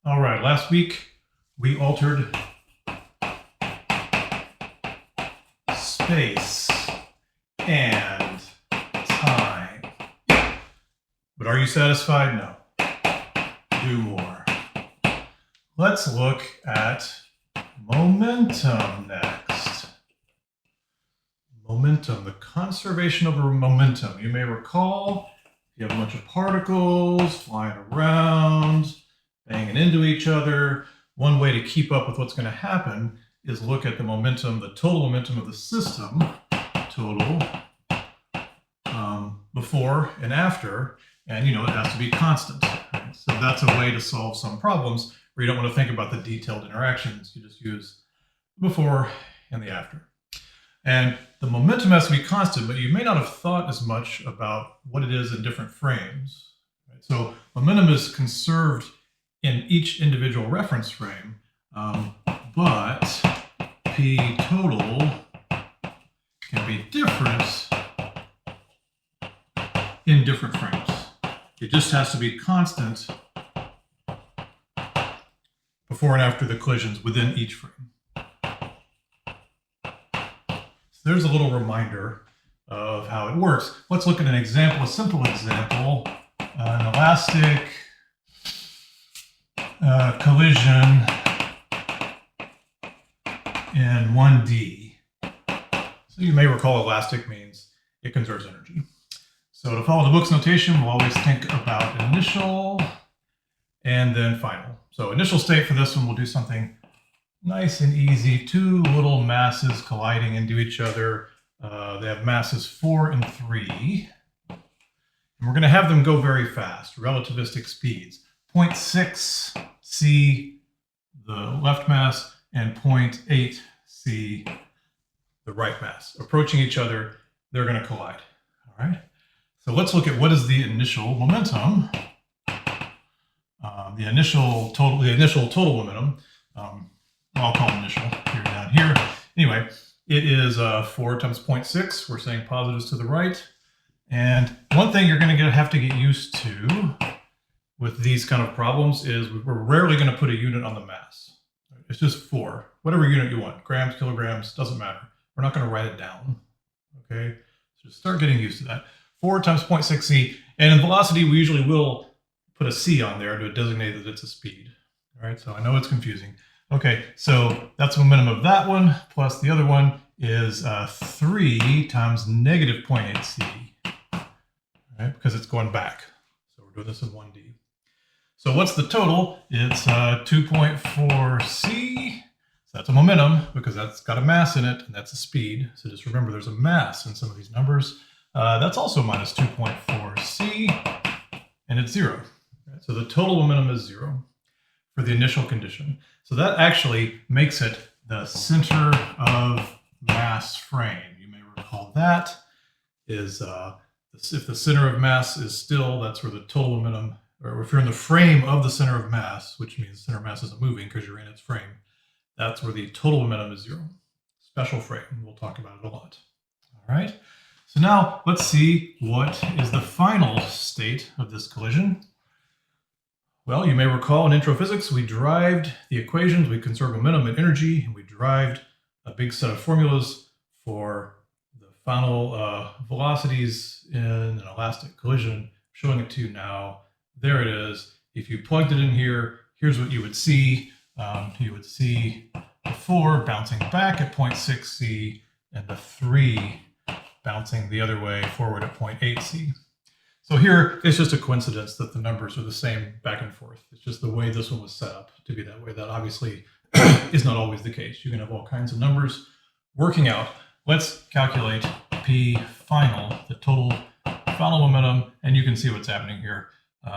All right, last week we altered space and time. But are you satisfied? No. Do more. Let's look at momentum next. Momentum, the conservation of momentum. You may recall you have a bunch of particles flying around, banging into each other. One way to keep up with what's going to happen is look at the momentum, the total momentum of the system, total before and after, and it has to be constant. Right? So that's a way to solve some problems where you don't want to think about the detailed interactions. You just use before and the after. And the momentum has to be constant, but you may not have thought as much about what it is in different frames. Right? So momentum is conserved in each individual reference frame, but P total can be different in different frames. It just has to be constant before and after the collisions within each frame. So there's a little reminder of how it works. Let's look at an example, a simple example, an elastic collision in 1D. So you may recall elastic means it conserves energy. So to follow the book's notation, we'll always think about initial and then final. So initial state for this one, we'll do something nice and easy. Two little masses colliding into each other. They have masses 4 and 3. And we're going to have them go very fast, relativistic speeds. 0.6 c, the left mass, and 0.8 c, the right mass. Approaching each other, they're going to collide. All right. So let's look at what is the initial momentum, the initial total momentum. I'll call it initial here down here. Anyway, it is 4 times 0.6. We're saying positives to the right. And one thing you're going to have to get used to with these kind of problems is we're rarely going to put a unit on the mass. It's just 4, whatever unit you want, grams, kilograms, doesn't matter. We're not going to write it down. Okay, so just start getting used to that. 4 times 0.6 c, and in velocity, we usually will put a c on there to designate that it's a speed. All right, so I know it's confusing. Okay, so that's the momentum of that one, plus the other one is 3 times negative 0.8 c, right, because it's going back. So we're doing this in 1D. So what's the total? It's 2.4 c. So that's a momentum because that's got a mass in it, and that's a speed. So just remember there's a mass in some of these numbers. That's also minus 2.4 c, and it's 0. Right? So the total momentum is 0 for the initial condition. So that actually makes it the center of mass frame. You may recall that is if the center of mass is still, that's where the total momentum, or if you're in the frame of the center of mass, which means the center of mass isn't moving because you're in its frame, that's where the total momentum is 0. Special frame. We'll talk about it a lot. All right. So now let's see what is the final state of this collision. Well, you may recall in intro physics, we derived the equations, we conserved momentum and energy, and we derived a big set of formulas for the final velocities in an elastic collision. I'm showing it to you now. There it is. If you plugged it in here, here's what you would see. You would see the 4 bouncing back at 0.6 c and the 3 bouncing the other way forward at 0.8 c. So here, it's just a coincidence that the numbers are the same back and forth. It's just the way this one was set up to be that way. That obviously is not always the case. You can have all kinds of numbers working out. Let's calculate P final, the total final momentum, and you can see what's happening here.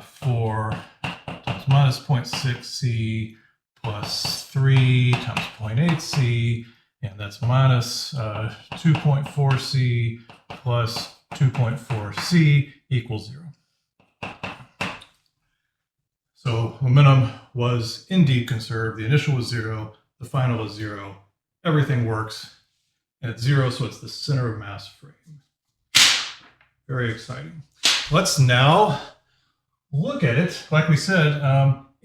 4 times minus 0.6 c plus 3 times 0.8 c, and that's minus 2.4 c plus 2.4 c equals 0. So momentum was indeed conserved. The initial was 0. The final is 0. Everything works. And it's 0, so it's the center of mass frame. Very exciting. Let's now look at it, like we said,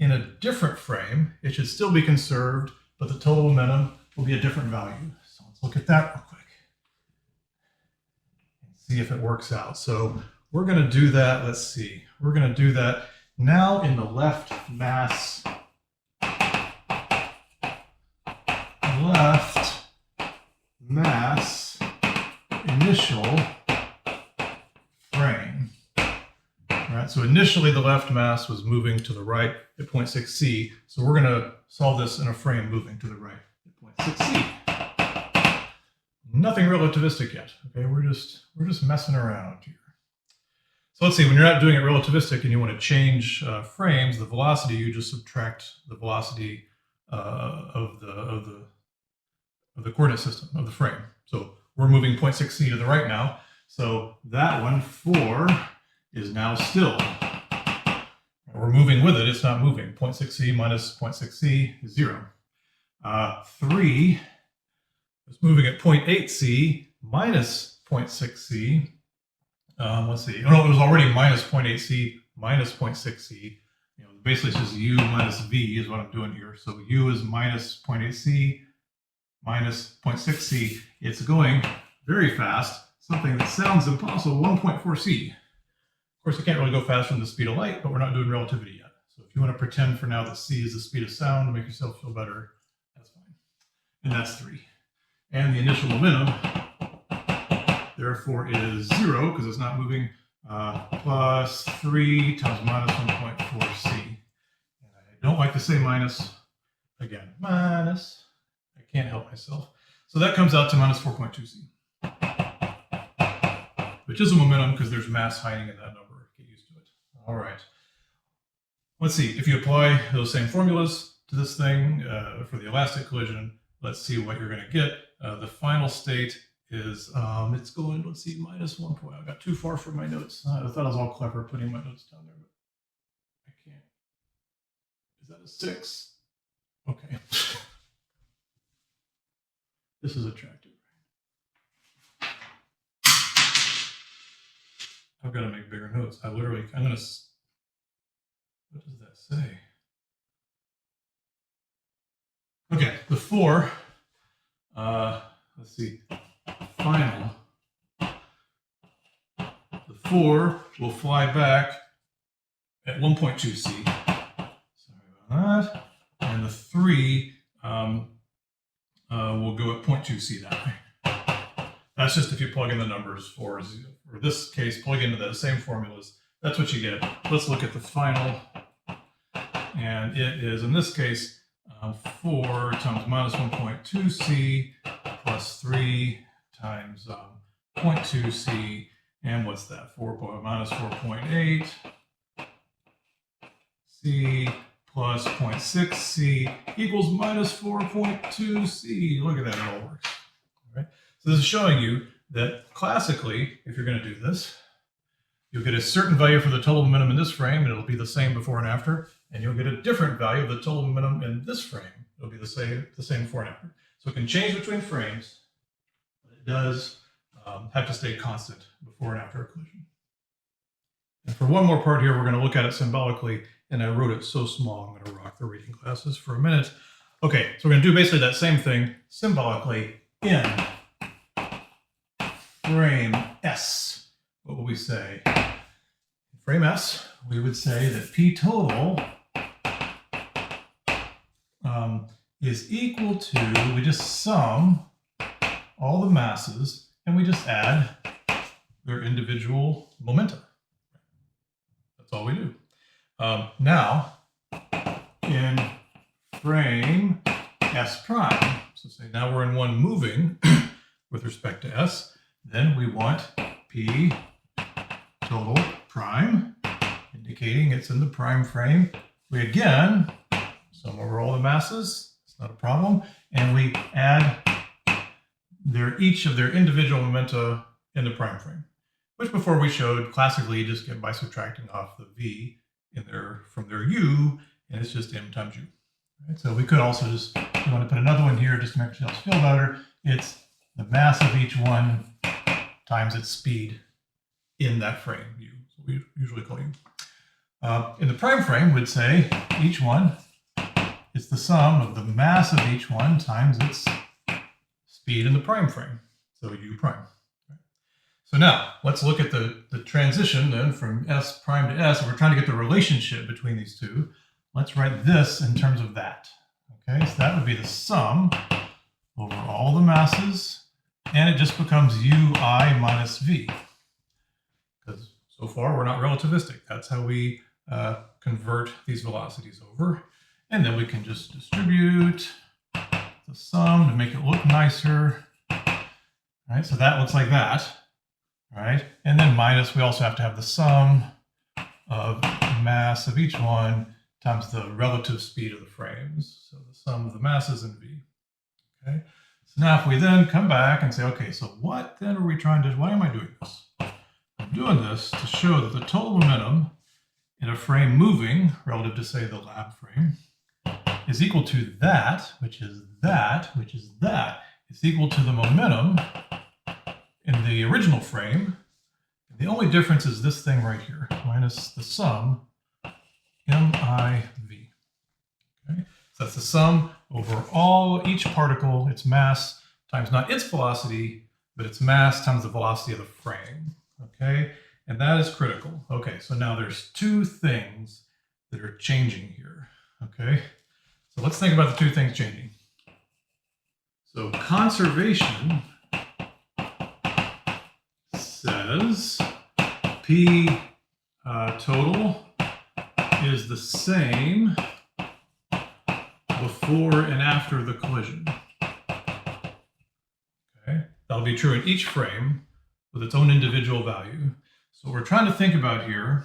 in a different frame, it should still be conserved, but the total momentum will be a different value. So let's look at that real quick and see if it works out. So we're going to do that. Let's see. We're going to do that now in the left mass initial frame. All right, so initially the left mass was moving to the right at 0.6 C. So we're going to solve this in a frame moving to the right at 0.6 C. Nothing relativistic yet. Okay, we're just messing around here. So let's see, when you're not doing it relativistic and you want to change frames, the velocity, you just subtract the velocity of the coordinate system of the frame. So we're moving 0.6 C to the right now. So that one, 4, is now still. We're moving with it, it's not moving. 0.6 C minus 0.6 C is 0. 3 is moving at 0.8 C minus 0.6 C. Let's see. Oh, no, it was already minus 0.8 C minus 0.6 C. You know, basically it's just U minus V is what I'm doing here. So U is minus 0.8 C minus 0.6 C. It's going very fast, something that sounds impossible, 1.4 C. Of course, it can't really go faster than the speed of light, but we're not doing relativity yet. So if you want to pretend for now that C is the speed of sound to make yourself feel better, that's fine. And that's 3. And the initial momentum, therefore, is 0 because it's not moving, plus 3 times minus 1.4 C. And I don't like to say minus. Again, minus. I can't help myself. So that comes out to minus 4.2 C, which is a momentum because there's mass hiding in that number. Get used to it. All right. Let's see. If you apply those same formulas to this thing for the elastic collision, let's see what you're going to get. The final state is, it's going, let's see, minus 1. I got too far from my notes. I thought I was all clever putting my notes down there, but I can't. Is that a 6? Okay. This is attractive. I've got to make bigger notes. I'm going to, what does that say? Okay, the 4, let's see, final. The 4 will fly back at 1.2 C. Sorry about that. And the 3 will go at 0.2 C that way. That's just if you plug in the numbers for this case, plug into the same formulas. That's what you get. Let's look at the final. And it is, in this case, 4 times minus 1.2 C plus 3 times 0.2 C. And what's that? 4 minus 4.8 C plus 0.6 C equals minus 4.2 C. Look at that, it all works. All right. So this is showing you that classically, if you're going to do this, you'll get a certain value for the total momentum in this frame, and it'll be the same before and after. And you'll get a different value of the total momentum in this frame. It'll be the same before and after. So it can change between frames, but it does have to stay constant before and after a collision. And for one more part here, we're going to look at it symbolically, and I wrote it so small, I'm going to rock the reading glasses for a minute. Okay, so we're going to do basically that same thing symbolically in frame S. What will we say? In frame S, we would say that P total is equal to, we just sum all the masses and we just add their individual momenta. That's all we do. Now, in frame S prime, so say now we're in one moving with respect to S, then we want P total prime, indicating it's in the prime frame. We again sum over all the masses, it's not a problem, and we add each of their individual momenta in the prime frame, which before we showed classically you just get by subtracting off the V from their U, and it's just M times U. Right? So we could also just, if you want to put another one here just to make ourselves feel better, it's the mass of each one times its speed in that frame, U. So we usually call U. In the prime frame, we'd say each one is the sum of the mass of each one times its speed in the prime frame, so u prime. So now, let's look at the transition then from s prime to s. If we're trying to get the relationship between these two, let's write this in terms of that. Okay, so that would be the sum over all the masses, and it just becomes ui minus v. Because so far we're not relativistic. That's how we convert these velocities over. And then we can just distribute the sum to make it look nicer. All right, so that looks like that. All right, and then minus, we also have to have the sum of mass of each one times the relative speed of the frames. So the sum of the masses in v. Okay, so now if we then come back and say, okay, so what then are we trying to, why am I doing this? I'm doing this to show that the total momentum in a frame moving, relative to, say, the lab frame, is equal to that, which is that, which is that. It's equal to the momentum in the original frame. The only difference is this thing right here, minus the sum miv. Okay? So that's the sum over all each particle, its mass, times not its velocity, but its mass times the velocity of the frame. Okay? And that is critical. Okay, so now there's two things that are changing here. Okay? So let's think about the two things changing. So conservation says P total is the same before and after the collision. Okay, that'll be true in each frame with its own individual value. So what we're trying to think about here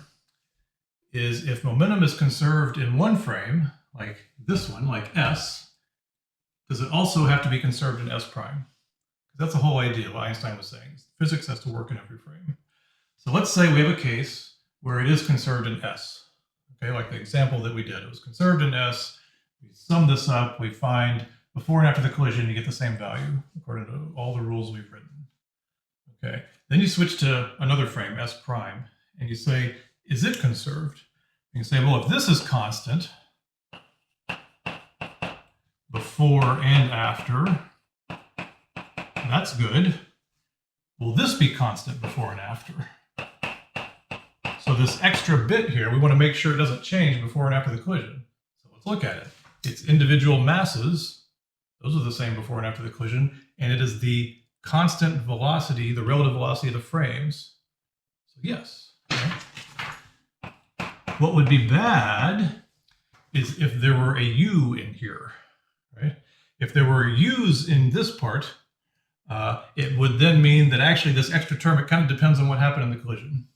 is if momentum is conserved in one frame, like this one, like S, does it also have to be conserved in S prime? That's the whole idea of what Einstein was saying. Physics has to work in every frame. So let's say we have a case where it is conserved in S. Okay, like the example that we did. It was conserved in S. We sum this up. We find before and after the collision, you get the same value according to all the rules we've written. Okay, then you switch to another frame, S prime, and you say, is it conserved? You can say, well, if this is constant before and after, that's good. Will this be constant before and after? So this extra bit here, we want to make sure it doesn't change before and after the collision. So let's look at it. Its individual masses, those are the same before and after the collision, and it is the constant velocity, the relative velocity of the frames. So yes. Okay. What would be bad is if there were a U in here, right? If there were U's in this part, it would then mean that actually this extra term, it kind of depends on what happened in the collision.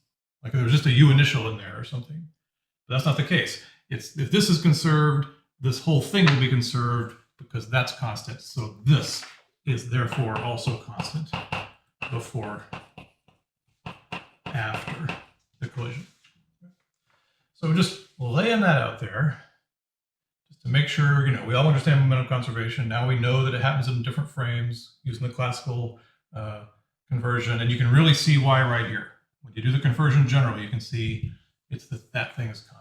Like if there was just a U initial in there or something. But that's not the case. If this is conserved, this whole thing will be conserved because that's constant. So this is therefore also constant before, after the collision. So we're just laying that out there just to make sure, we all understand momentum conservation. Now we know that it happens in different frames using the classical conversion, and you can really see why right here. When you do the conversion generally, you can see that thing is constant.